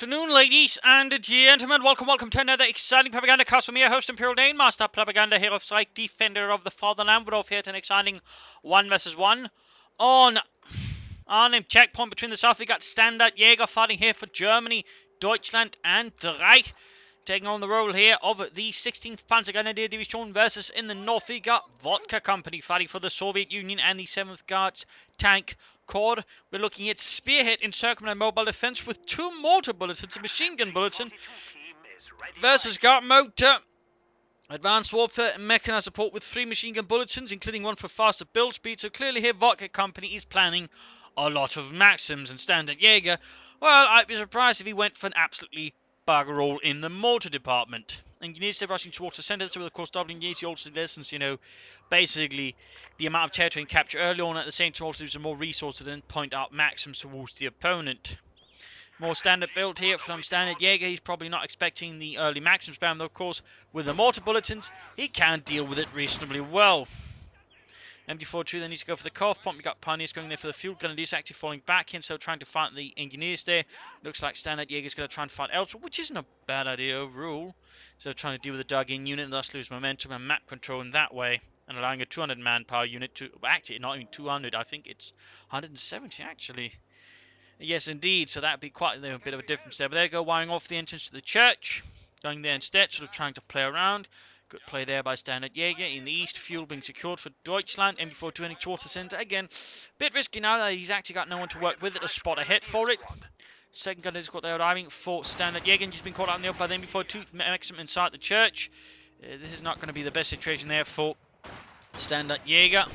afternoon, ladies and gentlemen. Welcome to another exciting Propagandacast from me, your host, Imperial Dane, Master Propaganda, Hero of Strike, Defender of the Fatherland. We're off here to an exciting 1 versus 1 on a checkpoint between the south. We got StandardJaeger fighting here for Germany, Deutschland, and the Reich. Taking on the role here of the 16th Panzergrenadier Division versus in the north we got Vodka Company fighting for the Soviet Union and the 7th Guards Tank Corps. We're looking at Spearhead Encirclement and Mobile Defense with 2 mortar bullets. It's a machine gun bulletin versus Guard Motor Advanced Warfare and Mechanized Support with 3 machine gun bulletins, including one for faster build speed. So clearly here Vodka Company is planning a lot of Maxims, and StandardJaeger, well, I'd be surprised if he went for an absolutely bugger all in the mortar department. Engineers are rushing towards the centre, so of course doubling the 80 also lessons, basically the amount of territory capture early on, at the same time also some more resources to then point out maxims towards the opponent. More standard build here from StandardJaeger. He's probably not expecting the early maxim spam, though of course with the mortar bulletins he can deal with it reasonably well. MD42 then needs to go for the cough pump. We got Pioneers going there for the field grenadiers, actually falling back in, so trying to fight the engineers there. Looks like StandardJaeger is going to try and fight elsewhere, which isn't a bad idea overall. So trying to deal with the dug-in unit and thus lose momentum and map control in that way, and allowing a 200 manpower unit to, well, actually not even 200, I think it's 170 actually. Yes indeed, so that would be quite a bit of a difference there. But there you go, wiring off the entrance to the church, going there instead, sort of trying to play around. Good play there by StandardJaeger. In the east, fuel being secured for Deutschland. MD42 heading towards the centre. Again, bit risky now that he's actually got no one to work with at a spot ahead for it. Second gun has got there arriving for StandardJaeger, and he's been caught out in the open by the MD42 maximum inside the church. This is not going to be the best situation there for StandardJaeger.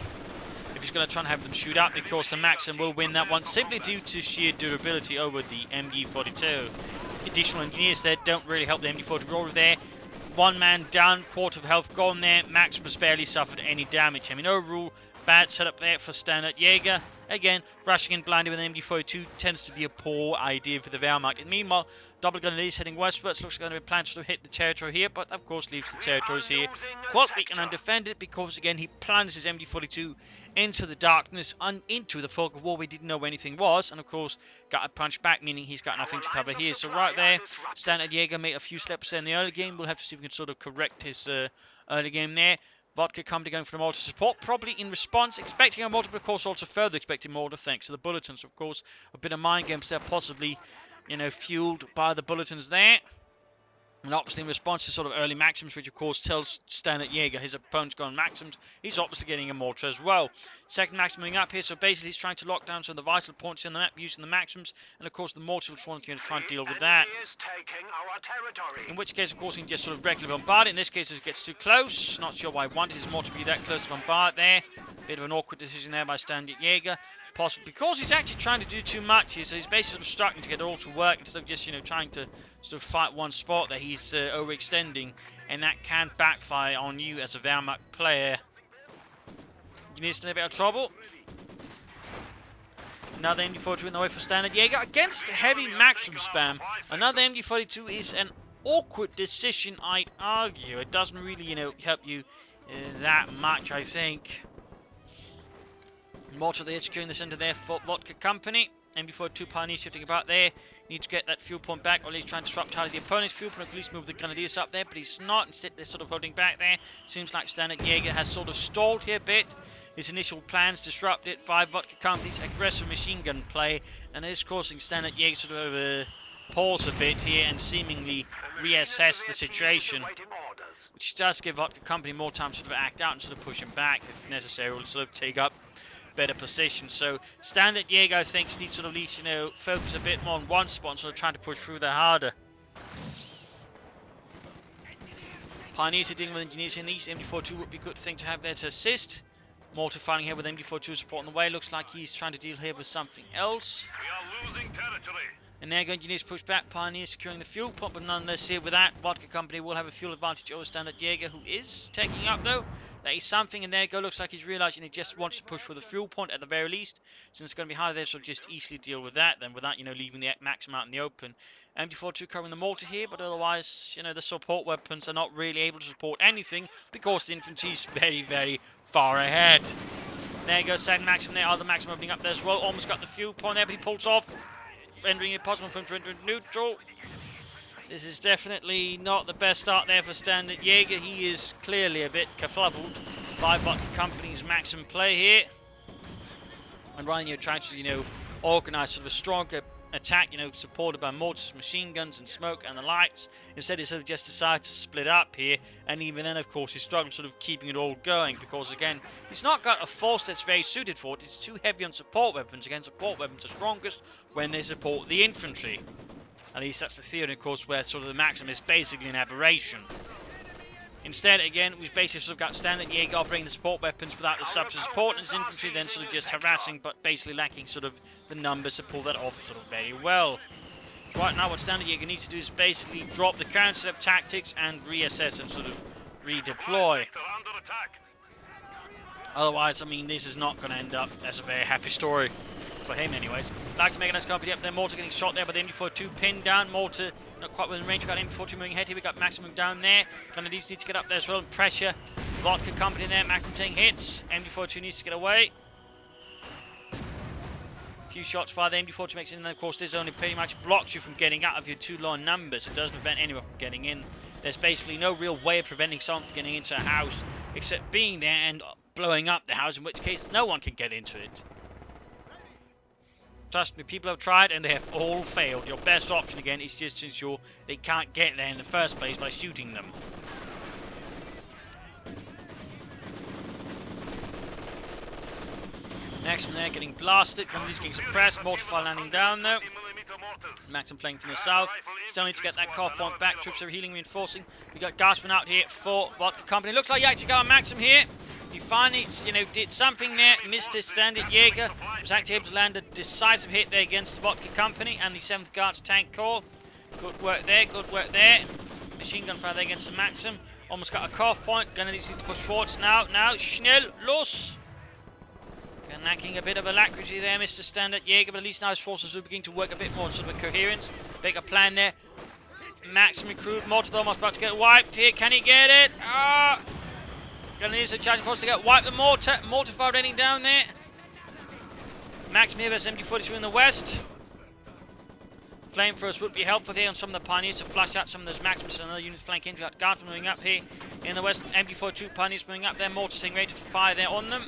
If he's going to try and have them shoot up, because the Maxim will win that one simply due to sheer durability over the MD42. Additional engineers there don't really help the MD42 roll there. 1 man down, quarter of health gone there. Maximus barely suffered any damage. I mean, overall, bad setup there for StandardJaeger. Again, rushing in blindly with an MD42 tends to be a poor idea for the Wehrmacht. And meanwhile, double grenadiers heading westwards. Looks like going to be planned to hit the territory here, but of course leaves the territories here quite weak and undefended, because again he plunges his MD42 into the darkness and into the fog of war we didn't know where anything was, and of course got a punch back, meaning he's got nothing to cover here. So right there, StandardJaeger made a few slips in the early game. We'll have to see if we can sort of correct his early game there. Vodka Company going for the mortar support, probably in response, expecting a mortar, but of course also further expecting mortar thanks to the bulletins. Of course, a bit of mind games there, possibly, fueled by the bulletins there. And obviously in response to sort of early maxims, which of course tells StandardJaeger his opponent's gone maxims, he's obviously getting a mortar as well. Second maximum up here, so basically he's trying to lock down some of the vital points in the map using the maxims, and of course the mortar is one going to try and deal with that. In which case, of course, he can just sort of regularly bombard it. In this case, it gets too close. Not sure why he wanted his mortar to be that close to bombard there. Bit of an awkward decision there by StandardJaeger. Possibly because he's actually trying to do too much here, so he's basically sort of struggling to get it all to work instead of just, trying to sort of fight one spot that he's overextending, and that can backfire on you as a Wehrmacht player. Engineers in a bit of trouble. Another MD42 in the way for StandardJaeger against heavy maxim spam. Another MD42 is an awkward decision, I'd argue. It doesn't really, help you that much, I think. Mortar there securing the centre there for Vodka Company. MD42 Pioneers shifting about there. Need to get that fuel point back, or at least trying to disrupt out of the opponent's fuel point. At least move the Grenadiers up there, but he's not. Instead, they're sort of holding back there. Seems like StandardJaeger has sort of stalled here a bit. His initial plans disrupted by Vodka Company's aggressive machine gun play, and it is causing StandardJaeger sort of pause a bit here and seemingly reassess the situation, which does give Vodka Company more time to sort of act out and sort of push him back if necessary, or sort of take up better position. So StandardJaeger, I think, needs to sort of at least, focus a bit more on one spot and sort of trying to push through there harder. Pioneers are dealing with engineers in the east. MD42 would be a good thing to have there to assist. Mortar fighting here with MD42 support on the way. Looks like he's trying to deal here with something else. We are losing territory. And there go engineers push back. Pioneers securing the fuel pump, but nonetheless here with that, Vodka Company will have a fuel advantage over StandardJaeger, who is taking up though. That is something, and there you go. Looks like he's realising he just wants to push for the fuel point at the very least. Since it's going to be harder there, so just easily deal with that then without, leaving the Maxim out in the open. MD42 covering the mortar here, but otherwise, the support weapons are not really able to support anything because the infantry is very, very far ahead. There you go, second Maxim there, other Maxim opening up there as well. Almost got the fuel point there, but he pulls off. rendering it possible for him to enter neutral. This is definitely not the best start there for StandardJaeger. He is clearly a bit kerfluffled by Vodka Company's maximum play here. And rather than trying to, organise sort of a stronger attack, supported by mortars, machine guns and smoke and the lights, instead he sort of just decided to split up here, and even then of course he struggled sort of keeping it all going, because again he's not got a force that's very suited for it. It's too heavy on support weapons. Again, support weapons are strongest when they support the infantry. At least that's the theory, of course, where sort of the maximum is basically an aberration. Instead, again, we've basically sort of got StandardJaeger operating the support weapons without the substance support, and his infantry then sort of just harassing, but basically lacking sort of the numbers to pull that off sort of very well. So right now what StandardJaeger needs to do is basically drop the current set of tactics and reassess and sort of redeploy. Otherwise, I mean, this is not going to end up as a very happy story. For him anyways. Back to Mechanized Company up there. Mortar getting shot there by the MG42 pinned down. Mortar not quite within range. We got MG42 moving ahead here. We got Maximum down there. Canadians need to get up there as well and pressure. Vodka Company there. Maximum taking hits. MG42 needs to get away. A few shots fired. The MG42 makes it in, and of course this only pretty much blocks you from getting out of your too low numbers. It doesn't prevent anyone from getting in. There's basically no real way of preventing someone from getting into a house except being there and blowing up the house, in which case no one can get into it. Trust me, people have tried and they have all failed. Your best option again is just to ensure they can't get there in the first place by shooting them. Maximum there getting blasted, Company's getting suppressed, mortar fire landing down though. Maximum playing from the south. Still need to get that CoH point back. Troops are healing, reinforcing. We got Gaspin out here for Vodka Company. Looks like you actually got a Maxim here. He finally, did something there. Mr. StandardJaeger was actually able to land a decisive hit there against the Vodka Company and the 7th Guards Tank Corps. Good work there, good work there. Machine gun fire there against the Maxim. Almost got a CoH point. Gonna need to push forwards now. Schnell, los! Lacking a bit of alacrity there, Mr. StandardJaeger, but at least now his forces will begin to work a bit more sort of a coherence. Bigger plan there. Maxim recruit. Mortar almost about to get wiped here. Can he get it? Gonna need some charging force to get wiped. The mortar. Mortar fire raining down there. Maxim here versus MG42 in the west. Flamethrowers would be helpful here on some of the Pioneers to flush out some of those Maxims and other units flanking. We've got Guards moving up here in the west. MG42 Pioneers moving up there. Mortar staying ready to fire there on them.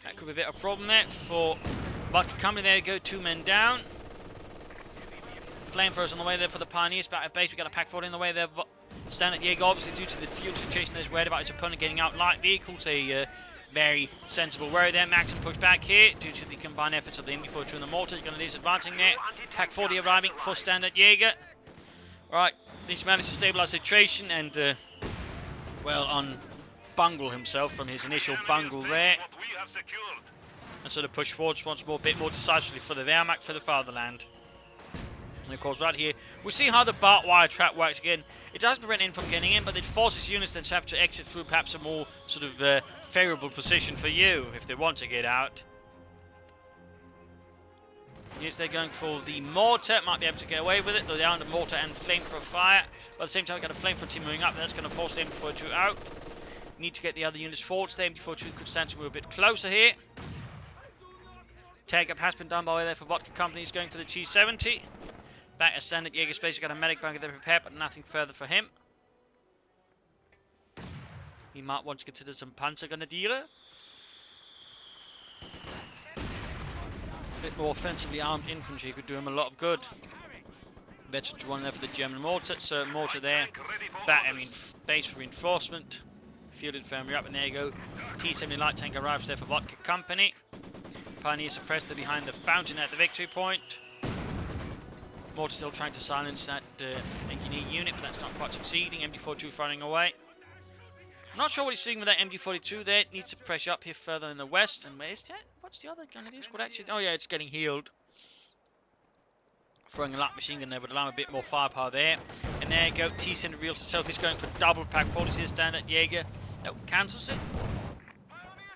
That could be a bit of a problem there for Vodka Company. There we go, 2 men down. Flamethrowers on the way there for the Pioneers. Back at base, we got a pack forward in the way there. StandardJaeger, obviously due to the fuel situation, there's worried about his opponent getting out light vehicles. A very sensible worry there. Maxim pushed back here due to the combined efforts of the MG42 and the mortar. You're going to lose advancing there. Pack 40 arriving for StandardJaeger. Alright, he's managed to stabilize the situation and, bungle himself from his initial bungle there. And sort of push forwards once more, a bit more decisively for the Wehrmacht, for the fatherland. And of course right here, we see how the barbed wire trap works again. It doesn't prevent anyone from getting in, but it forces units that have to exit through perhaps a more sort of favourable position for you, if they want to get out. Yes, they're going for the mortar, might be able to get away with it, though they are under mortar and flamethrower fire. But at the same time, we've got a flamethrower team moving up, and that's going to force the MG42 out. Need to get the other units forward, so the MG42 could stand to move a bit closer here. Take up has been done by the way there for Vodka Company. He's going for the G70. Back at StandardJaeger space, we've got a medic bunker there prepared, but nothing further for him. He might want to consider some Panzergrenadiere. A bit more offensively armed infantry could do him a lot of good. Better to run there for the German mortar, so mortar there. Base for reinforcement. Fielded firmly up, and there you go. T-70 light tank arrives there for Vodka Company. Pioneers suppressed, they're behind the fountain at the victory point. Mortar still trying to silence that engineer unit, but that's not quite succeeding. MG42 firing away. I'm not sure what he's doing with that MG42 there. It needs to pressure up here further in the west. And where's that? What's the other gun it is? What actually? Oh yeah, it's getting healed. Throwing a light machine gun there would allow a bit more firepower there. And there you go. T-70 reveals itself. He's going for double pack 40 here. StandardJaeger. No, cancels it.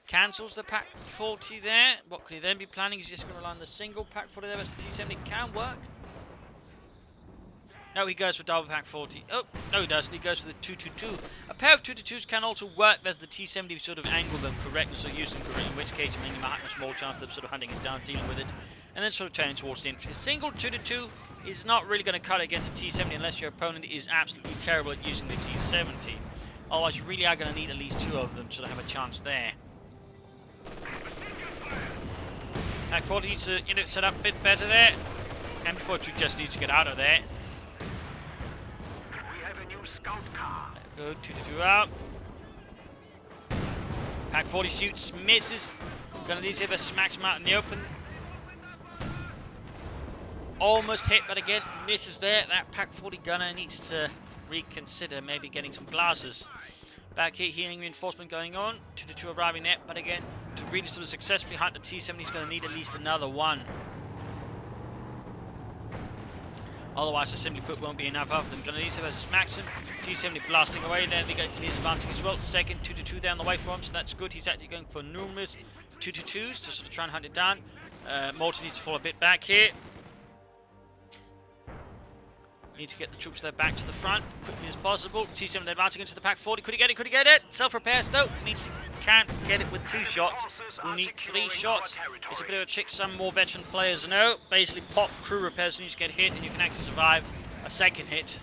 Cancels the pack 40 there. What could he then be planning? He's just going to land the single pack 40 there. But the T-70 can work. No, he goes for double pack 40. Oh, no he doesn't. He goes for the 222. A pair of 222s can also work as the T-70 sort of angle them correctly, so use them correctly, in which case you mainly have a small chance of sort of hunting it down, dealing with it, and then sort of turning towards the infantry. A single 222 is not really going to cut it against a T-70 unless your opponent is absolutely terrible at using the T-70. Otherwise, you really are going to need at least two of them to have a chance there. Pack 40 needs to set up a bit better there. MB42 just needs to get out of there. We have a new scout car. Go 222 out. Pack 40 shoots, misses. Gonna need to hit versus Maxim out in the open. Almost hit, but again misses there. That Pack 40 gunner needs to reconsider maybe getting some glasses. Back here, healing reinforcement going on. 222 arriving there, but again, to really sort of successfully hunt the T-70, is going to need at least another one. Otherwise, the simply put won't be enough of them. Going to need to versus Maxim. T-70 blasting away there. We got his advancing as well. Second 222 down the way for him, so that's good. He's actually going for numerous 222s to sort of try and hunt it down. Morton needs to fall a bit back here. Need to get the troops there back to the front quickly as possible. T-70 advancing into the Pack 40. Could he get it? Could he get it? Self-repairs though. Can't get it with 2 shots. We'll need 3 shots. It's a bit of a trick some more veteran players know. Basically pop crew repairs when you get hit and you can actually survive a second hit.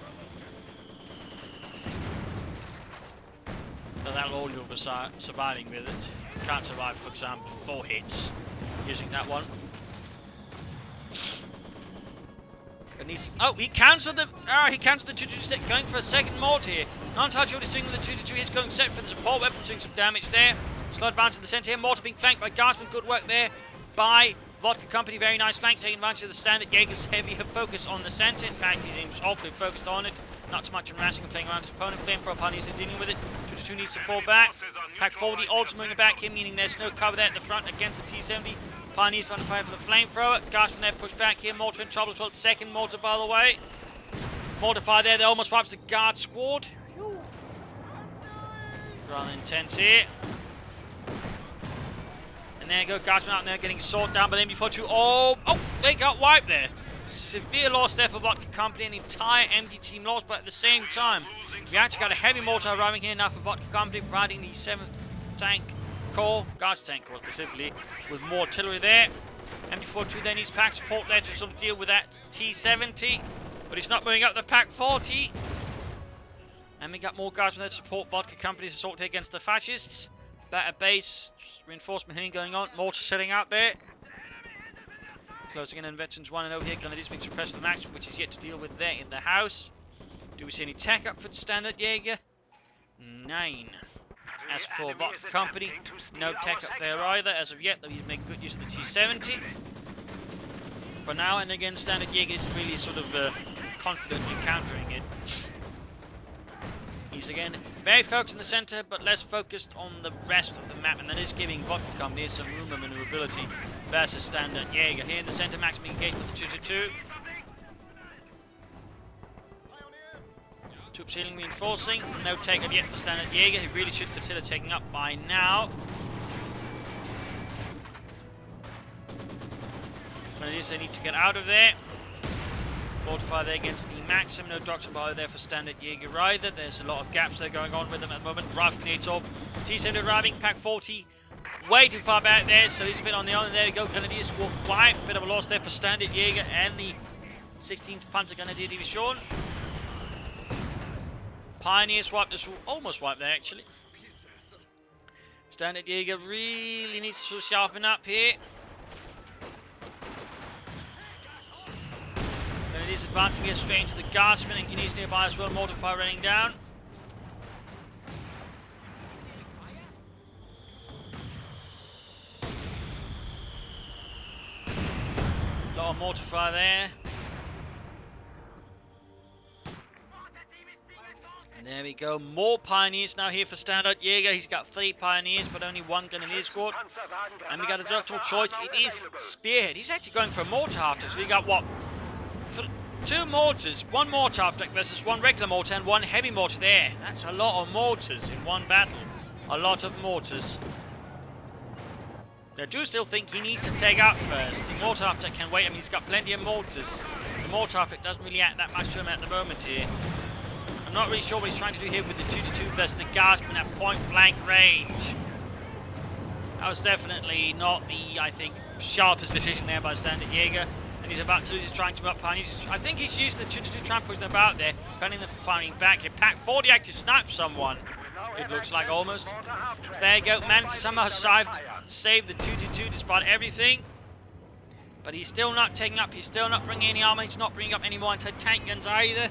So that'll all you'll be surviving with it. You can't survive, for example, 4 hits using that one. Oh, he cancelled the 222 stick, going for a second mortar here. Not entirely sure what he's doing with the 222. He's going set for the support weapon, doing some damage there. Slow advance in the centre here. Mortar being flanked by Guardsmen. Good work there by Vodka Company. Very nice flank, taking advantage of the StandardJaeger's heavier focus on the centre. In fact, he's awfully focused on it. Not so much harassing and playing around his opponent. Flamethrower parties and dealing with it. 222 needs to fall back. Pack 40 also moving back here, meaning there's no cover there at the front against the T-70. Pioneers trying to fight for the flamethrower. Guardsmen there pushed back here. Mortar in trouble as well. Second mortar, by the way. Mortar fire there. They almost wipes the guard squad. Whew. Rather intense here. And there you go. Guardsmen out there getting sawed down by the MB42. Oh, they got wiped there. Severe loss there for Vodka Company. An entire MD team lost, but at the same time, we actually got a heavy mortar arriving here now for Vodka Company, providing the 7th tank. Guards tank corps specifically, with more artillery there. MD42 then needs pack support there to sort of deal with that T-70, but he's not moving up the Pack 40. And we got more guardsmen there to support Vodka Company's assault here against the fascists. Better base, reinforcement hitting going on, mortar setting out there. Closing in on Veterans 1 and over here, Grenadiers being suppressed to the max, which is yet to deal with there in the house. Do we see any tech up for the StandardJaeger? 9. As for Vodka Company, no tech up there either as of yet, though he's making good use of the T-70. For now, and again, StandardJaeger is really sort of confident in countering it. He's again very focused in the centre, but less focused on the rest of the map, and that is giving Vodka Company some room and maneuverability versus StandardJaeger. Here in the centre, Max being engaged with the 222. Troops healing, reinforcing. No take-up yet for StandardJaeger. He really should consider taking up by now. But it is they need to get out of there. Mortify there against the Maxim. No Doctor Bar there for StandardJaeger either. There's a lot of gaps there going on with them at the moment. Rifle grenades off. T-70 arriving. Pack 40 way too far back there, so he's a bit on the island. There we go. Grenadiers walk by. Bit of a loss there for StandardJaeger and the 16th Panzer Grenadier Division. Pioneer swiped this, almost wiped there actually. StandardJaeger really needs to sort of sharpen up here. Grenadiers advancing here straight into the Guardsmen, and Guineas nearby as well. Mortar fire running down. A lot of mortar fire there. There we go, more Pioneers now here for StandardJaeger. He's got 3 Pioneers, but only 1 Grenadier squad. And we got a doctoral choice, it is Spearhead. He's actually going for a mortar half-track, so we got what? 2 mortars, 1 mortar half-track versus 1 regular mortar and 1 heavy mortar there. That's a lot of mortars in one battle. A lot of mortars. I do still think he needs to take out first. The mortar half-track can wait, I mean he's got plenty of mortars. The mortar effect doesn't really add that much to him at the moment here. I'm not really sure what he's trying to do here with the 2-2 versus the Guardsman at point-blank range. That was definitely not the, I think, sharpest decision there by StandardJaeger. And he's about to lose his trying to up behind. I think he's using the 2-2 trampoline about there, preventing them from firing back here. Pack 40 actually sniped someone. It looks like almost. So there you go, managed to somehow save the 2-2 despite everything. But he's still not taking up, he's still not bringing any armor, he's not bringing up any more anti-tank guns either.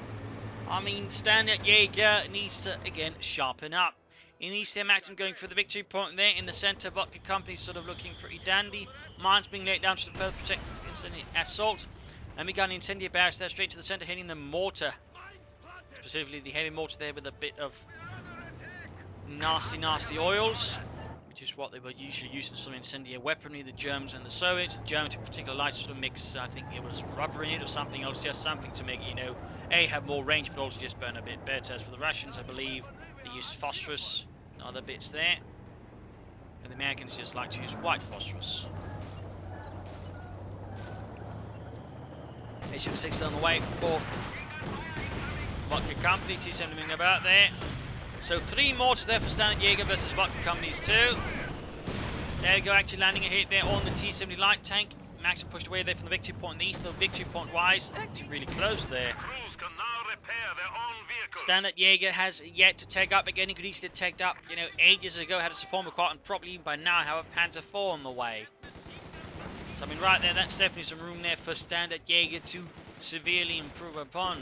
I mean, StandardJaeger needs to, again, sharpen up. He needs to imagine going for the victory point there in the center. Vodka Company sort of looking pretty dandy. Mines being laid down to further protect incendiary assault. And we got an incendiary barracks there straight to the center, hitting the mortar. Specifically the heavy mortar there with a bit of nasty oils, which is what they were usually using some incendiary weaponry, the Germans and the Soviets. The Germans in particular like to sort of mix, I think it was rubber in it or something else, just something to make it, you know, A, have more range, but also just burn a bit better. As for the Russians, I believe they use phosphorus and other bits there. And the Americans just like to use white phosphorus. HM6 on the way for Vodka Company, T7 moving about there. So 3 mortars there for StandardJaeger versus Vodka Company's 2. There you go, actually landing a hit there on the T-70 light tank. Maxim pushed away there from the victory point in the east, though victory point wise, they're actually really close there. Can now repair their own vehicles. StandardJaeger has yet to take up again. He could easily have taken up, you know, ages ago, had a support McCart, and probably even by now have a Panzer IV on the way. So I mean, right there, that's definitely some room there for StandardJaeger to severely improve upon.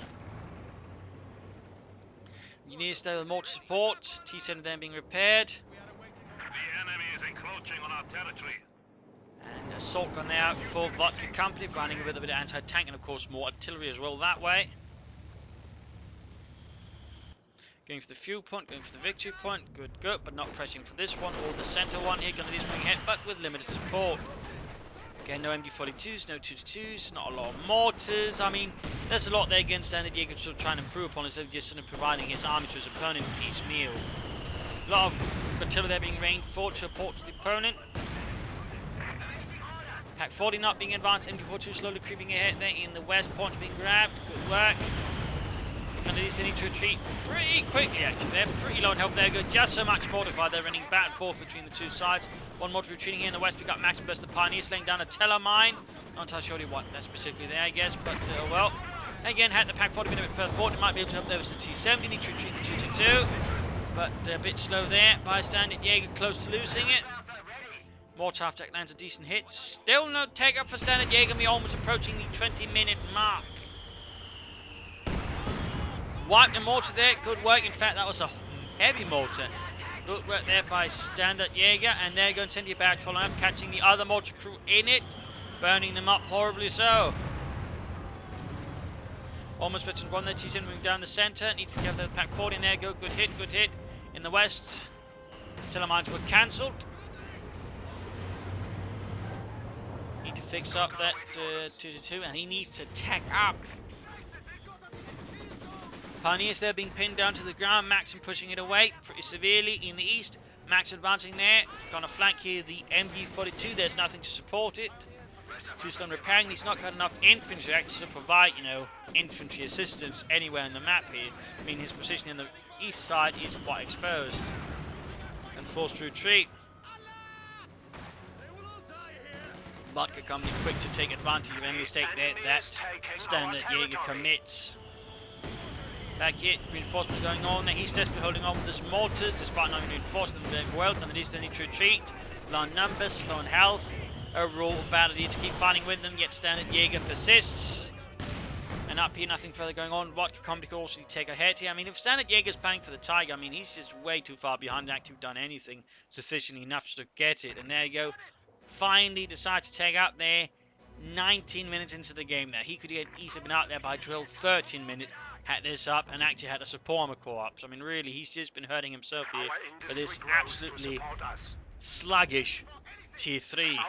Engineers there with mortar support, T7 then being repaired. The enemy is encroaching on our territory. And assault gun there out for Vodka Company, running with a bit of anti-tank and of course more artillery as well that way. Going for the fuel point, going for the victory point, good, but not pressing for this one or the center one here, going to this wing ahead, but with limited support. Again, no MG42s, no 222s, not a lot of mortars. I mean, there's a lot there against StandardJaeger to try and improve upon instead of just sort of providing his army to his opponent piecemeal. A lot of artillery there being rained for to support the opponent. Pack 40 not being advanced, MG42 slowly creeping ahead there in the west, point being grabbed, good work. They need to retreat pretty quickly actually, they're pretty low on health there, go just so much mortified, they're running back and forth between the two sides. One mortar retreating here in the west, we got Maxim versus the Pioneers laying down a Teller mine. Not entirely sure what that's specifically there I guess, but well. Again, had the Pack 40 been a bit further forward, it might be able to help there with the T70, need to retreat the 222. But a bit slow there by StandardJaeger, close to losing it. Mortar attack lands a decent hit, still no take up for StandardJaeger, we're almost approaching the 20-minute mark. Wiped the mortar there, good work. In fact, that was a heavy mortar. Good work there by StandardJaeger, and they're going to send you back, following up, catching the other mortar crew in it, burning them up horribly so. Almost veteran one there, T7 moving down the center, need to get the Pack 40 in there, good hit in the west. Telemines were cancelled. Need to fix up that 2-2, and he needs to tack up. Pioneers there being pinned down to the ground, Maxim pushing it away pretty severely in the east. Max advancing there, gonna flank here the MG42, there's nothing to support it. Two-stone repairing, he's not got enough infantry actually to provide, you know, infantry assistance anywhere in the map here. I mean, his position in the east side is quite exposed. And forced to retreat. Vodka Company quick to take advantage of any mistake there that StandardJaeger commits. Back here, reinforcement going on there. He's desperately holding on with his mortars, despite not reinforcing them very well. And it is the need to retreat. Low on numbers, slow on health. Overall ability to keep fighting with them, yet StandardJaeger persists. And up here, nothing further going on. Vodka Company could also take ahead here. I mean, if StandardJaeger's planning for the Tiger, I mean, he's just way too far behind to actually done anything sufficiently enough to get it. And there you go. Finally decides to take out there. 19 minutes into the game there. He could have easily been out there by 12, 13 minutes. Had this up and actually had a support McCall up. So I mean, really, he's just been hurting himself here for this absolutely sluggish tier 3.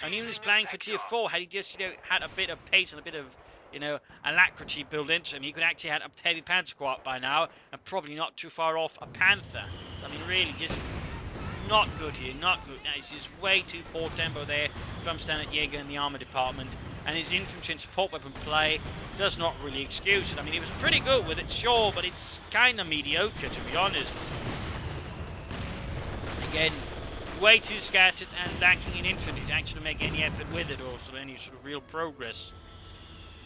And even he's playing for tier 4, had he just, you know, had a bit of pace and a bit of, you know, alacrity built into him, he could actually have a heavy Panther up by now and probably not too far off a Panther. So I mean, really, just not good here, not good. That is just way too poor tempo there from StandardJaeger in the armor department. And his infantry and support weapon play does not really excuse it. I mean, he was pretty good with it, sure, but it's kind of mediocre, to be honest. Again, way too scattered and lacking in infantry to actually make any effort with it or sort of any sort of real progress.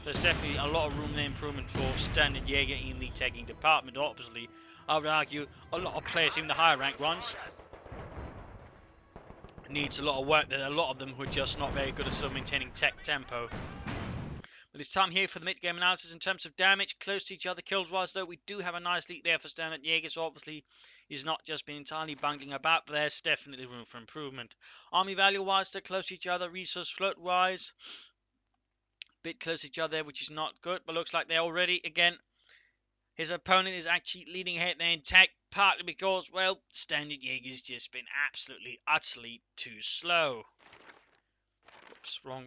There's definitely a lot of room for improvement for StandardJaeger in the tagging department. Obviously, I would argue a lot of players, even the higher ranked ones, needs a lot of work. There are a lot of them who are just not very good at sort of maintaining tech tempo. But it's time here for the mid-game analysis in terms of damage, close to each other kills-wise, though we do have a nice lead there for StandardJaeger, so obviously he's not just been entirely bungling about, but there's definitely room for improvement. Army value-wise, they're close to each other, resource float-wise, bit close to each other there, which is not good, but looks like they're already, again, his opponent is actually leading ahead there in tech, partly because, well, StandardJaeger's just been absolutely, utterly too slow. Oops, wrong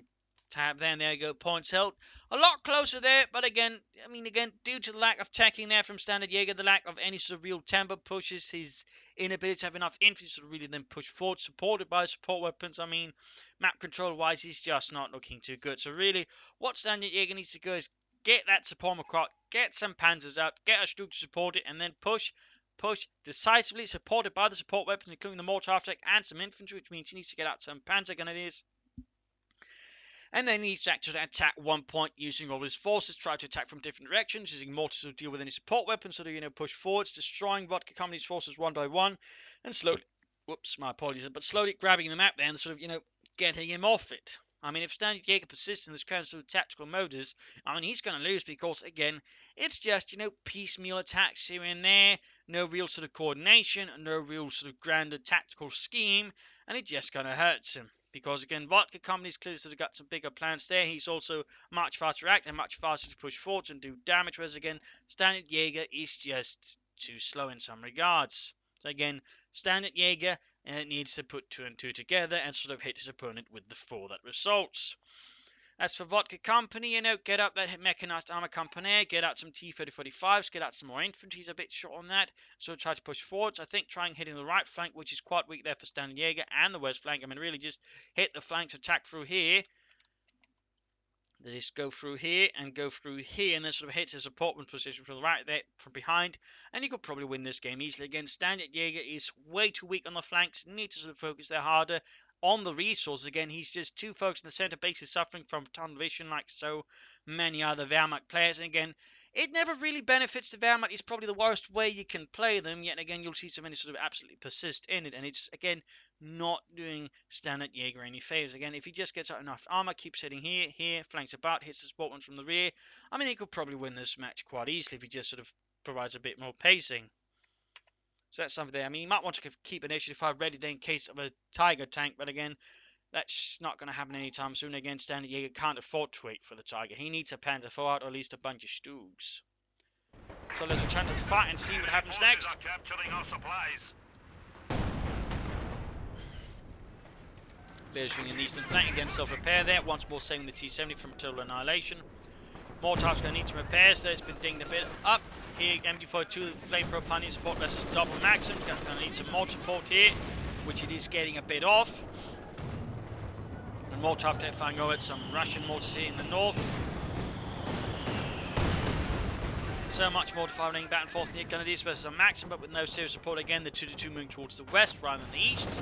tab there, and there you go, points held. A lot closer there, but again, I mean, again, due to the lack of teching there from StandardJaeger, the lack of any sort of real tempo pushes, his inability to have enough infantry to really then push forward, supported by support weapons. I mean, map control-wise, he's just not looking too good. So really, what StandardJaeger needs to go is get that support McCrock, get some panzers out, get a Stuk to support it, and then push decisively, supported by the support weapons, including the mortar attack and some infantry, which means he needs to get out some panzer grenadiers. And then he needs to actually attack one point using all his forces, try to attack from different directions, using mortars to deal with any support weapons, so that, push forwards, destroying Vodka Company's forces one by one, and slowly, whoops, my apologies, but slowly grabbing the map there and sort of, getting him off it. I mean, if StandardJaeger persists in this kind of sort of tactical modus, I mean, he's going to lose because, again, it's just, piecemeal attacks here and there, no real sort of coordination, no real sort of grander tactical scheme, and it just kind of hurts him. Because, again, Vodka Company's clearly sort of got some bigger plans there. He's also much faster to act and much faster to push forward and do damage, whereas, again, StandardJaeger is just too slow in some regards. So, again, StandardJaeger needs to put 2 and 2 together and sort of hit his opponent with the 4 that results. As for Vodka Company, get up that mechanized armor company, get out some T-3045s, get out some more infantry. He's a bit short on that, so try to push forwards. I think trying hitting the right flank, which is quite weak there for StandardJaeger, and the west flank. I mean, really just hit the flanks, attack through here. They just go through here and go through here, and then sort of hits his support position from the right there, from behind, and you could probably win this game easily. Again, StandardJaeger is way too weak on the flanks, need to sort of focus there harder. On the resources, again, he's just too focused in the center base. He's suffering from tunnel vision like so many other Wehrmacht players. And again, it never really benefits the Wehrmacht. It's probably the worst way you can play them. Yet again, you'll see so many sort of absolutely persist in it. And it's, again, not doing StandardJaeger any favors. Again, if he just gets out enough armor, keeps hitting here, flanks about, hits the support ones from the rear, I mean, he could probably win this match quite easily if he just sort of provides a bit more pacing. So that's something there. I mean, you might want to keep an HG5 ready there in case of a Tiger tank, but again, that's not going to happen anytime soon. Again, StandardJaeger can't afford to wait for the Tiger. He needs a Panzer IV out, or at least a bunch of Stugs. So let's return to the fight and see what happens next. There's an eastern flank again, self-repair there. Once more saving the T-70 from total annihilation. Mortar's going to need some repairs there. It's been dinged a bit up. Here, MD42 flamethrower punny support versus double maxim. Going to need some more support here, which it is getting a bit off. And mortar after firing over some Russian mortars here in the north. So much mortar firing back and forth here. Going to do versus a maxim, but with no serious support again. The 2-2 moving towards the west rather than the east.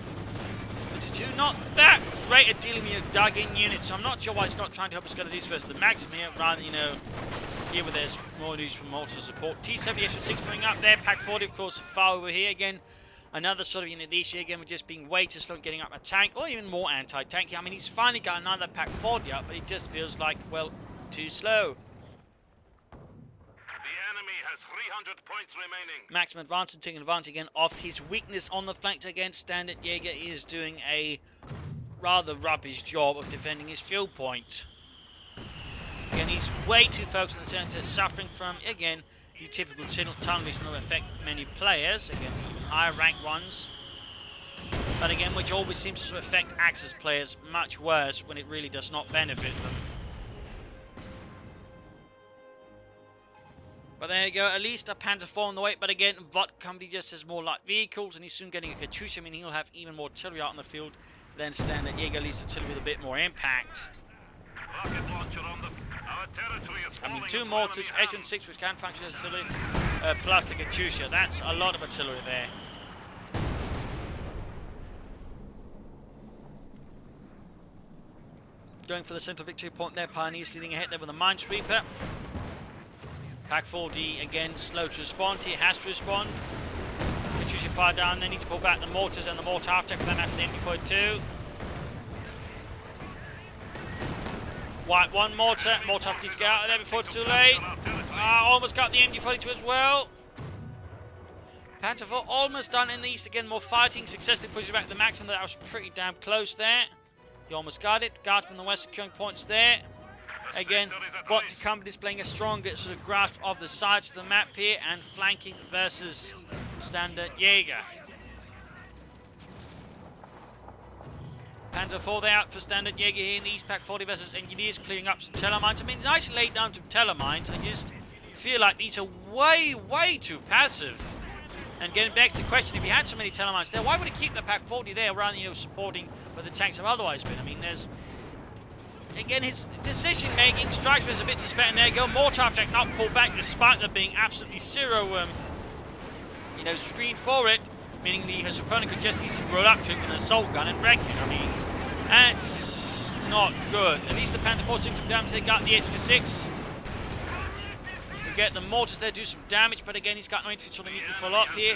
The 2 not that great at dealing with dug-in units, so I'm not sure why it's not trying to help us go to these versus the maxim here, rather than, here where there's more news from mortar support. T-70 6 moving up there, Pack 40 of course far over here again. Another sort of this year again, we're just being way too slow getting up a tank, or even more anti-tank. I mean, he's finally got another Pack 40 up, but it just feels like, well, too slow. The enemy has 300 points remaining. Maxim advancing, taking advantage again of his weakness on the flanks against StandardJaeger is doing a rather rubbish job of defending his fuel point. Again, he's way too focused in the center, suffering from, again, the typical tunnel vision will affect many players, again, even higher ranked ones. But again, which always seems to affect Axis players much worse when it really does not benefit them. But there you go, at least a Panzer IV on the way. But again, Vodka Company just has more light vehicles, and he's soon getting a Katyusha, meaning he'll have even more artillery out on the field than StandardJaeger, at least artillery with a bit more impact. Rocket launcher on the... Our territory is I mean, falling 2 into mortars, enemy 8 and 6, which can function as artillery, plus the Katyusha. That's a lot of artillery there. Going for the central victory point there, Pioneers leading ahead there with a Minesweeper. Pack 4D again, slow to respond. He has to respond. Katyusha fire down. They need to pull back the mortars and the mortar after, because then that's the MG42. White 1 mortar. Mortar needs to get out of there before it's too late. Almost got the MG42 as well. Panzer IV almost done in the east again. More fighting. Successfully pushes back the Maxim. That was pretty damn close there. He almost got it. Guards from the west securing points there. Again, Vodka Company displaying a stronger sort of grasp of the sides of the map here, and flanking versus StandardJaeger. Panzer IV there out for StandardJaeger here in the East. Pack 40 versus Engineers, clearing up some Teller-mines. I mean, nice laid down some Teller-mines. I just feel like these are way, way too passive. And getting back to the question, if he had so many Teller-mines there, why would he keep the Pack 40 there rather than, supporting where the tanks have otherwise been? I mean, there's... Again, his decision-making strikes me as a bit suspect. And there you go, mortar attack not pulled back despite there being absolutely zero, screen for it. Meaning his opponent could just easily roll up to it with an assault gun and wreck it. I mean, that's not good. At least the Panzer IV doing some damage. They got the HQ6. We get the mortars there, do some damage, but again, he's got no infantry, so they need to follow up here.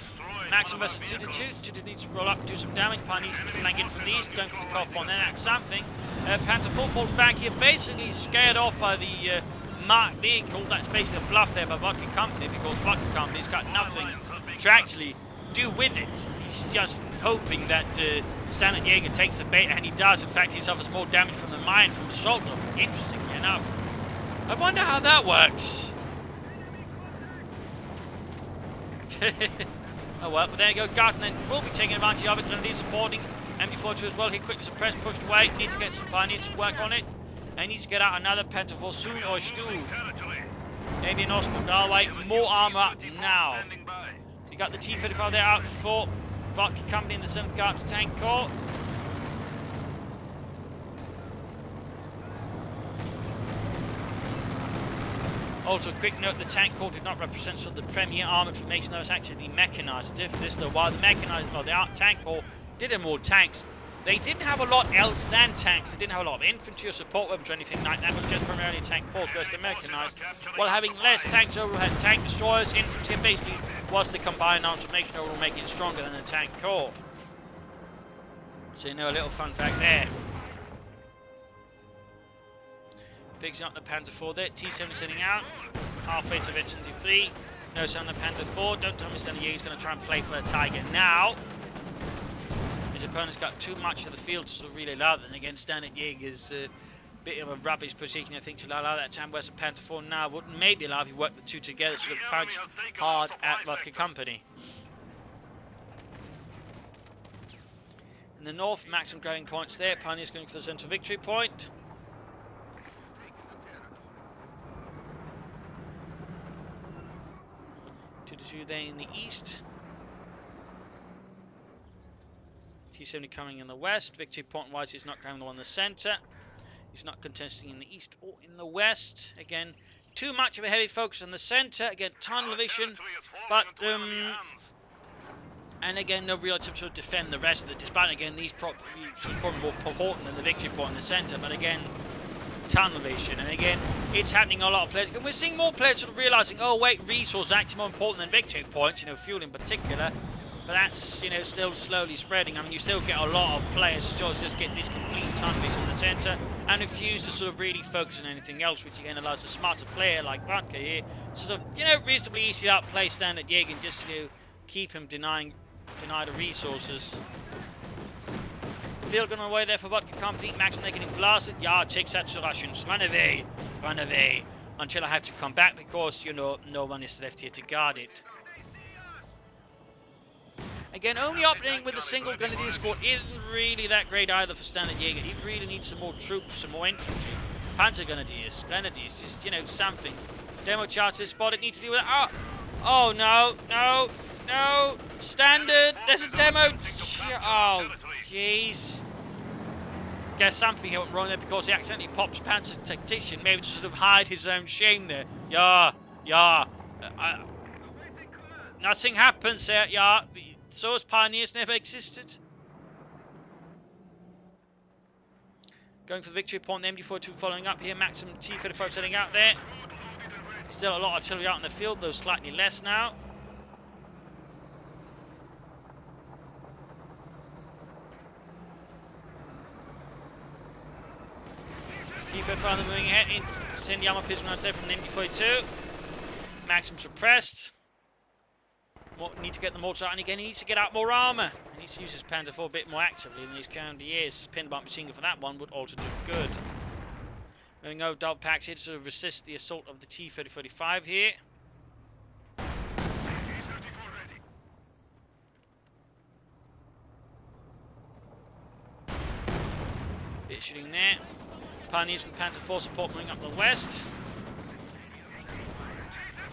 Maxim versus 2-2. 2 needs to roll up, do some damage. Pioneers to flank in from the east, going for the CoH2 on there. That's something. Panzer IV falls back here, basically scared off by the marked vehicle. That's basically a bluff there by Vodka Company, because Vodka Company's got nothing to actually do with it. He's just hoping that StandardJaeger takes the bait, and he does. In fact, he suffers more damage from the mine from assault. Interestingly enough, I wonder how that works. Oh well, but there you go. Gartner will be taking advantage of it, and he's supporting MG42 as well. He quickly suppressed, pushed away. Needs to get some Pioneers to work on it. And he needs to get out another Panzer IV soon or Stu. Avian Hospital Galway, more armor up now. You got the T-35 there out for Vodka Company in the 7th Guards Tank Corps. Also, a quick note, the Tank Corps did not represent sort of the premier armoured formation. That was actually the mechanised diff. This, though, while the mechanised, or the Tank Corps did have more tanks, they didn't have a lot else than tanks. They didn't have a lot of infantry or support weapons or anything like that. It was just primarily a tank force, whereas the mechanised, while having less tanks overall, had tank destroyers, infantry, basically was the combined arms formation overall, making it stronger than the Tank Corps. So, a little fun fact there. Fixing up the Panzer IV there, T7 sitting out, halfway to Veteran 3. No sign of the Panzer IV. Don't tell me StandardJaeger's going to try and play for a Tiger now. His opponent's got too much of the field to sort of really allow that. And again, StandardJaeger's a bit of a rubbish position, I think, to allow that time. Whereas the Panzer IV now wouldn't maybe allow if you work the two together to sort of punch hard at Vodka Company. In the north, maximum growing points there. Pioneers going for the central victory point. There in the east. T70 coming in the west. Victory point wise, he's not grabbing the one in the center. He's not contesting in the east or in the west. Again, too much of a heavy focus on the center. Again, tunnel vision, but and again, no real attempt to defend the rest of it. Despite again, these probably more important than the victory point in the center. But again, tunnel vision, and again, it's happening on a lot of players. We're seeing more players sort of realizing, oh wait, resource is actually more important than victory points, fuel in particular. But that's, still slowly spreading. I mean, you still get a lot of players who just get this complete tunnel vision in the center and refuse to sort of really focus on anything else, which again allows a smarter player like Vodka here sort of, reasonably easily outplay StandardJaeger and just, keep him deny the resources. Field gun away there for Vodka Company. Maxim, they're getting blasted. Yeah, take that to Russians. Run away. Run away. Until I have to come back because, no one is left here to guard it. Again, only opening with a single grenadier squad isn't really that great either for StandardJaeger. He really needs some more troops, some more infantry. Panzer grenadiers, just, something Demo charter is spotted. Need to deal with it. Oh no, no, no. Standard. There's a demo. Oh, jeez. Guess something went wrong there because he accidentally pops Panzer Tactician. Maybe to sort of hide his own shame there. Yeah. Nothing happens there. Yeah. Source Pioneers never existed. Going for the victory point. The MD-42 following up here. Maximum T-35 setting out there. Still a lot of artillery out in the field, though slightly less now. T-35 moving ahead. Send the armor piston rounds there from the MD-42. Maximum suppressed. Need to get the mortar out, and again he needs to get out more armor. He needs to use his Panzer IV a bit more actively in these current years. Pin bump machine gun for that one would also do good. Moving over double packs here to sort of resist the assault of the T-3045 here. Bit of shooting there. Pioneers with the Panzer IV support moving up the west.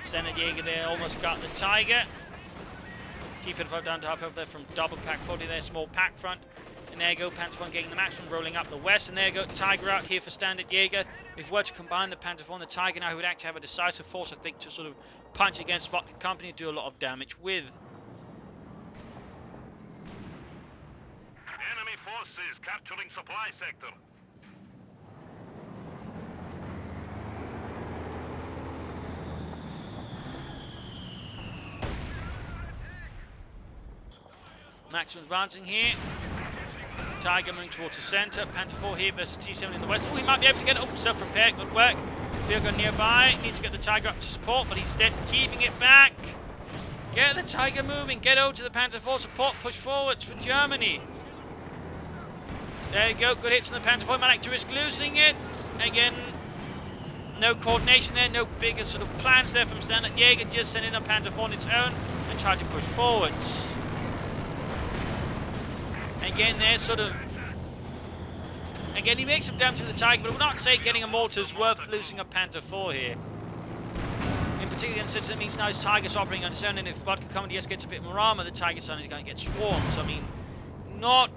StandardJaeger there almost got the Tiger. T-35 down to half over there from double pack 40 there, small pack front. And there you go, Panzer IV getting the maximum, rolling up the west. And there you go, Tiger out here for StandardJaeger. If we were to combine the Panzer IV and the Tiger now, he would actually have a decisive force, I think, to sort of punch against Vodka Company and do a lot of damage with. Enemy forces capturing supply sector. Maximum advancing here. Tiger moving towards the centre. Panzer IV here versus T7 in the west. Oh, he might be able to get it. Oh, self-repair. Good work. Field gun nearby. Needs to get the Tiger up to support, but he's dead. Keeping it back. Get the Tiger moving. Get over to the Panzer IV support. Push forwards for Germany. There you go. Good hits on the Panzer IV. Might like to risk losing it. Again, no coordination there. No bigger sort of plans there from StandardJaeger. Just sending a Panzer IV on its own and trying to push forwards. Again, they're sort of... Again, he makes some damage to the Tiger, but I would not say getting a mortar is worth losing a Panzer IV here. In particular, since it means now his Tiger's operating on its own, and if Vodka Company just gets a bit more armor, the Tiger Sun is going to get swarmed. So, I mean, not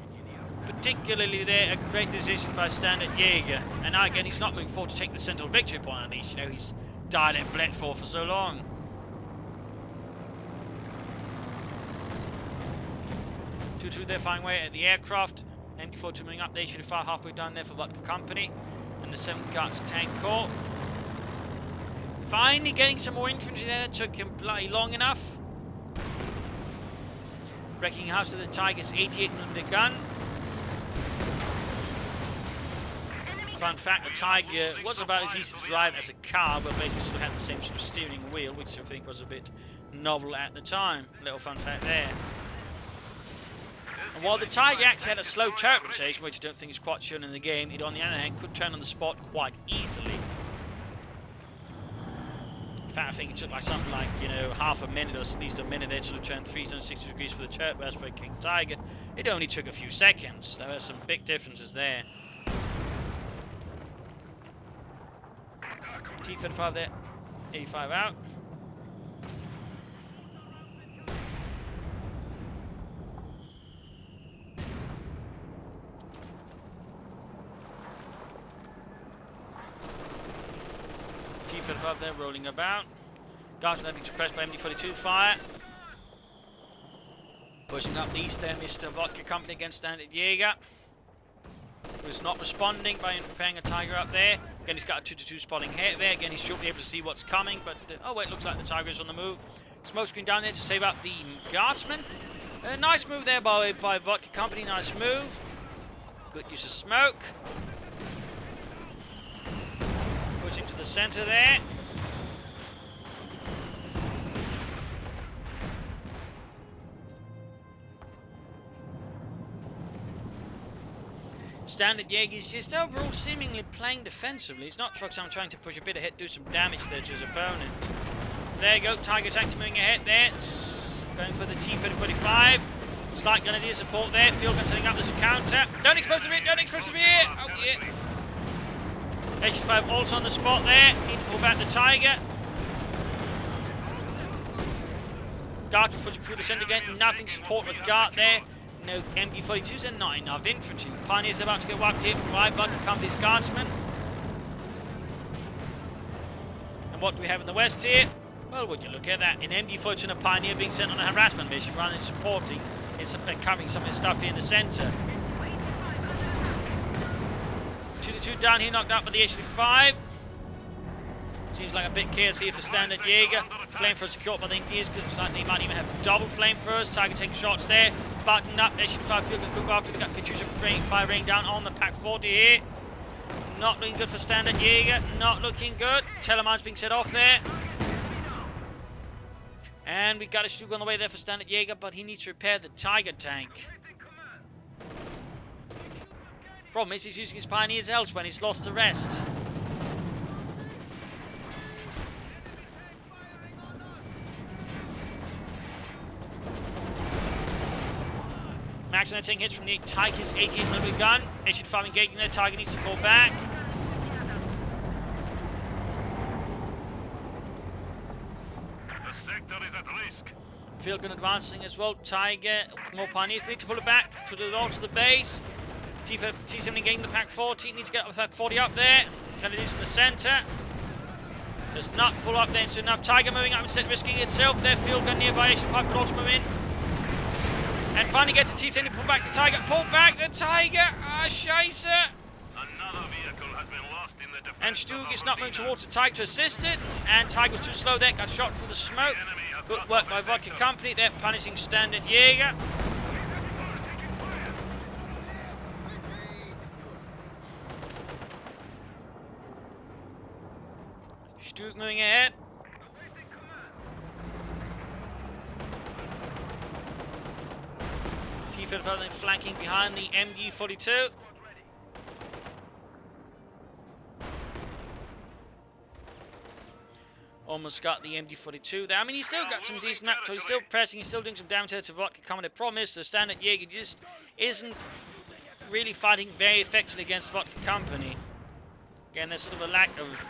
particularly there a great decision by StandardJaeger. And now, again, he's not moving forward to take the central victory point, at least. You know, he's died and bled for so long. They're firing away at the aircraft. MD-42 moving up. They should have fired halfway down there for Vodka Company. And the 7th Guards Tank Corps. Finally getting some more infantry there. Took him bloody long enough. Wrecking house of the Tiger's 88mm gun. Fun fact, the Tiger was about as easy to drive as a car, but basically sort of had the same sort of steering wheel, which I think was a bit novel at the time. Little fun fact there. And while the Tiger actually had a slow turret rotation, which I don't think is quite shown in the game, it on the other hand could turn on the spot quite easily. In fact, I think it took like something like, you know, half a minute or at least a minute there to sort of turn 360 degrees for the turret, whereas for King Tiger, it only took a few seconds. There were some big differences there. T-35 there, 85 out. T-35 there rolling about. Guards having suppressed by MD-42 fire. Pushing up the east there, Mr. Vodka Company against StandardJaeger, who's not responding by preparing a Tiger up there. Again, he's got a 2-2 spotting hit there. Again, he should be able to see what's coming, but oh wait, looks like the Tiger is on the move. Smoke screen down there to save up the Guardsman. Nice move there by Vodka Company. Nice move. Good use of smoke. Pushing to the center there. StandardJaeger is just overall seemingly playing defensively. He's not trying to push a bit ahead, do some damage there to his opponent. There you go, Tiger tank moving ahead there. Going for the T-3045. Slight Grenadier support there. Field gun setting up as a counter. Don't explode the rear, don't explode the rear! Oh yeah. H5 also on the spot there. Need to pull back the Tiger. Dart pushing through the centre again. Nothing support with Dart there. No MD-42s and not enough infantry. Pioneers about to get whacked here by Vodka Company's guardsmen. And what do we have in the west here? Well, would you look at that? An MD-42 and a Pioneer being sent on a harassment mission rather than supporting. It's covering some of the stuff here in the centre. 2-2 down here, knocked out by the HV5. Seems like a bit chaos here for Standard-Jaeger. Flamethrower secured by the Engineers. Looks like they might even have double flamethrowers. Tiger taking shots there. Buttoned up. HV5 field can cook after. They got Katyusha fire rain down on the Pack 40 here. Not looking good for Standard-Jaeger. Not looking good. Telemine's being set off there. And we got a Stug on the way there for Standard-Jaeger, but he needs to repair the Tiger tank. Problem is he's using his Pioneers elsewhere and he's lost the rest. Max and taking hits from the Tiger's 18mm gun. HV5 engaging there. Tiger needs to fall back. Field gun advancing as well. Tiger, more Pioneers. We need to pull it back, put it onto the base. T7 engaging the Pack 40. Needs to get the Pack 40 up there. Kennedy's in the centre. Does not pull up there soon enough. Tiger moving up instead, risking itself there. Field gun nearby. HV5 could also move in. And finally gets the T10 to pull back the Tiger. Pull back the Tiger. Ah, Scheisse. Another vehicle has been lost in the defense. And Stug is not moving towards the Tiger to assist it. And Tiger was too slow there. Got shot through the smoke. Good work by Vodka Company. They're punishing Standard-Jaeger. Stug moving ahead. T-35 flanking behind the MD-42. Almost got the MD-42 there. I mean, he's still got some decent map, so he's still pressing, he's still doing some damage to Vodka Company. The problem is, the Standard-Jaeger just isn't really fighting very effectively against Vodka Company. Again, there's sort of a lack of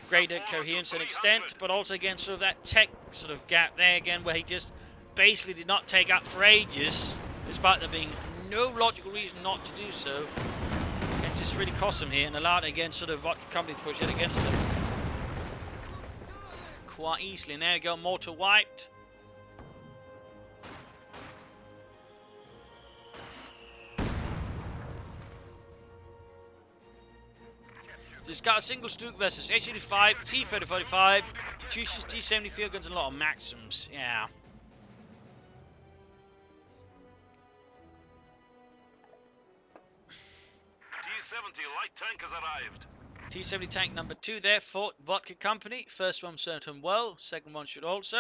greater coherence and extent, but also again, sort of that tech sort of gap there again, where he just basically did not take up for ages, despite there being no logical reason not to do so. It just really cost him here and allowed again sort of Vodka Company to push it against them quite easily. And there we go, mortar wiped. So he's got a single Stug versus H85, T-3045, chooses T-70 field guns and a lot of Maxims. Yeah. T-70 light tank has arrived. T-70 tank number 2 there for Vodka Company. First one served him well, second one should also.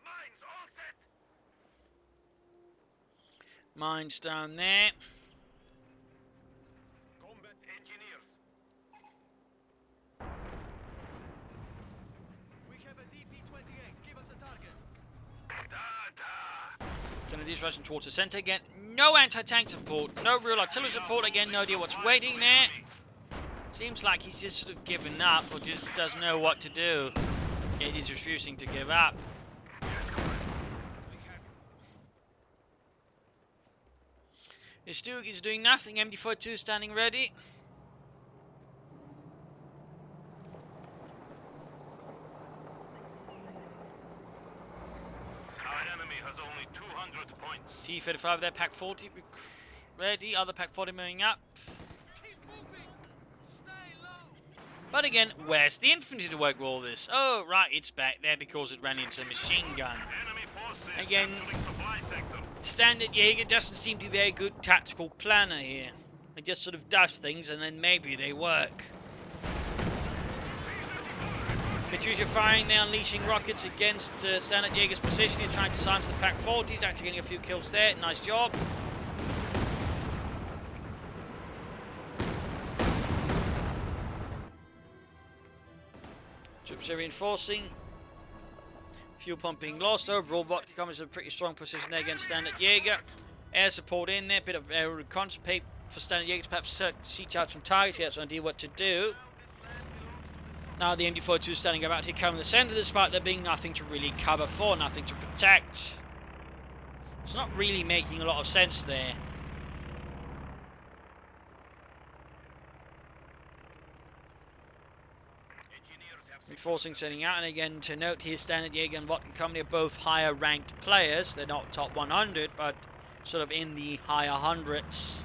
Mines all set. Mines down there. Combat engineers. We have a DP-28. Give us a target. Kennedy's rushing towards the centre again. No anti-tank support, no real artillery support. Again, no idea what's waiting there. Seems like he's just sort of given up or just doesn't know what to do. Yet he's refusing to give up. The Stug is doing nothing. MD-42 standing ready. T-35 there, Pack 40 ready, other Pack 40 moving up. But again, where's the infantry to work with all this? Oh, right, it's back there because it ran into a machine gun. Again, Standard-Jaeger doesn't seem to be a very good tactical planner here. They just sort of does things and then maybe they work. Katyusha firing there, unleashing rockets against Standard-Jaeger's position. He's trying to silence the Pack 40. He's actually getting a few kills there. Nice job. Troops are reinforcing. Fuel pump being lost. Overall, Vodka Company is in a pretty strong position there against Standard-Jaeger. Air support in there. Bit of air reconnaissance for Standard-Jaeger to perhaps seek out some targets. He has no idea what to do. Now the MD-42 standing about to come in the centre, despite there being nothing to really cover for, nothing to protect. It's not really making a lot of sense there. Enforcing setting out, and again to note here, StandardJaeger and Vodka Company are both higher ranked players. They're not top 100, but sort of in the higher hundreds,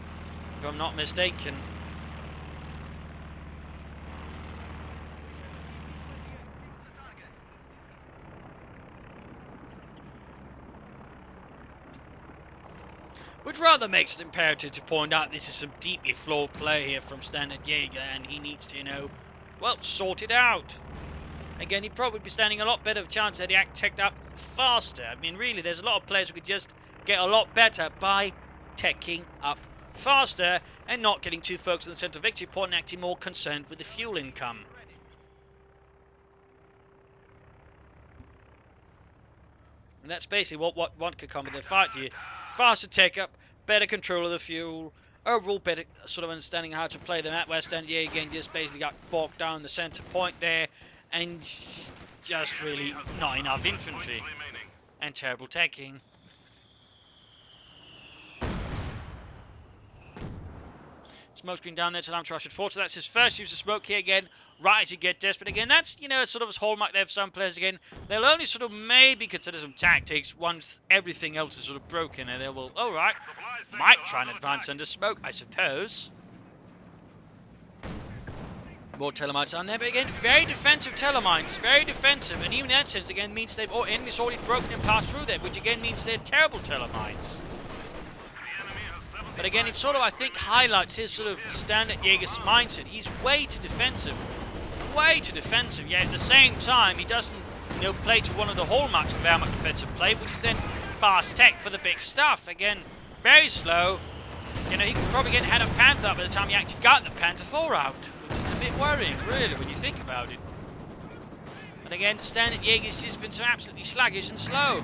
if I'm not mistaken. Which rather makes it imperative to point out this is some deeply flawed play here from StandardJaeger, and he needs to, well, sort it out. Again, he'd probably be standing a lot better of a chance that he teched up faster. I mean, really, there's a lot of players who could just get a lot better by teching up faster and not getting too focused on the centre of victory point and acting more concerned with the fuel income. And that's basically what one could come with the fight here. Faster take-up, better control of the fuel, overall better sort of understanding how to play the map, where StandardJaeger again just basically got bogged down the centre point there, and just really not enough infantry, and terrible taking. Smoke screen down there to Lamb Rush at 4, so that's his first use of smoke here again, right as you get desperate again. That's, sort of his hallmark there for some players again. They'll only sort of maybe consider some tactics once everything else is sort of broken, and they will, alright, might try and advance under smoke, I suppose. More telemines down there, but again, very defensive telemines, very defensive, and even in that sense, again, means they've enemies already broken and passed through there, which again means they're terrible telemines. But again, it sort of, I think, highlights his sort of StandardJaeger's mindset. He's way too defensive, yet at the same time, he doesn't, play to one of the hallmarks of Wehrmacht defensive play, which is then fast tech for the big stuff. Again, very slow. He could probably had a Panther up by the time he actually got the Panther 4 out, which is a bit worrying, really, when you think about it. But again, StandardJaeger's just been so absolutely sluggish and slow.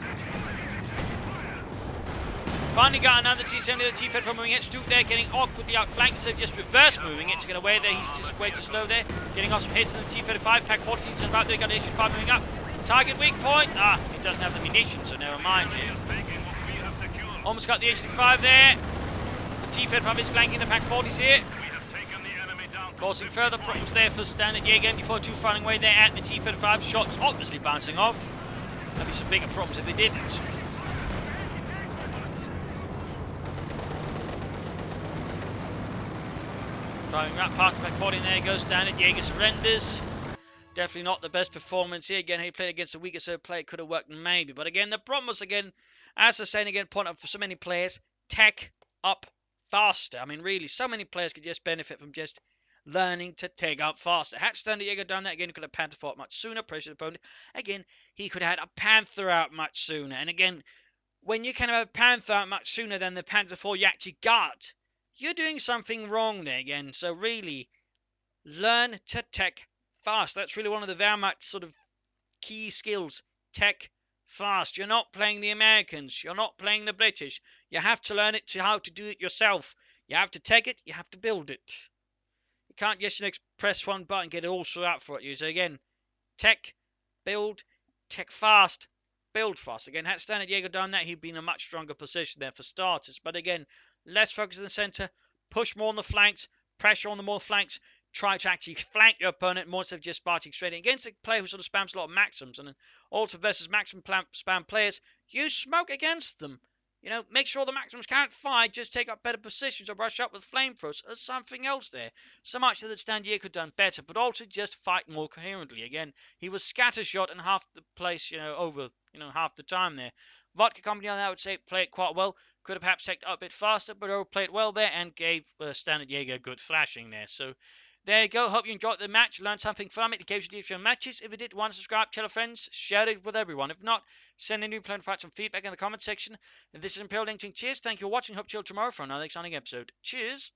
Finally got another T-70, the T-34 moving it, Stoop there, getting awkwardly outflanked, so just reverse moving it to get away there. He's just way too slow there, getting off some hits on the T-35, Pack 14, and about there, got the H-5 moving up. Target weak point, it doesn't have the munitions, so never mind here. Almost got the H-5 there. The T-35 is flanking the Pack 40s here, causing further problems there for StandardJaeger. Before two firing away there at the T-35, shots obviously bouncing off. There'd be some bigger problems if they didn't. Driving right past the Pack 40, and there goes StandardJaeger surrenders. Definitely not the best performance here. Again, he played against a weaker serve play. It could have worked maybe. But again, the problem was, again, as I was saying again, point out for so many players, tech up faster. I mean, really, so many players could just benefit from just learning to take up faster. Had StandardJaeger done that, again, he could have Panther fought much sooner, pressured the opponent. Again, he could have had a Panther out much sooner. And again, when you can have a Panther out much sooner than the Panther 4 you actually got, you're doing something wrong there again. So really, learn to tech fast. That's really one of the Wehrmacht sort of key skills. Tech fast. You're not playing the Americans. You're not playing the British. You have to learn how to do it yourself. You have to take it. You have to build it. You can't just press one button and get it all sorted out for you. So again, tech, build, tech fast, build fast. Again, had StandardJaeger done that, he'd be in a much stronger position there for starters. But again, less focus in the centre, push more on the flanks, pressure on the more flanks, try to actually flank your opponent more instead of just sparking straight in. Against a player who sort of spams a lot of maxims, and also versus maximum spam players, use smoke against them. Make sure the maxims can't fight, just take up better positions or rush up with flamethrowers or something else there. So much that StandardJaeger could have done better, but also just fight more coherently. Again, he was scattershot in half the place, over, half the time there. Vodka Company, I would say, played quite well. Could have perhaps taken it up a bit faster, but overall played well there and gave StandardJaeger a good thrashing there. So there you go. Hope you enjoyed the match, learned something from it. It gives you different matches. If you did, subscribe, tell your friends, share it with everyone. If not, send a new plan for some feedback in the comment section. And this is Imperial Linking. Cheers. Thank you for watching. Hope to see you tomorrow for another exciting episode. Cheers.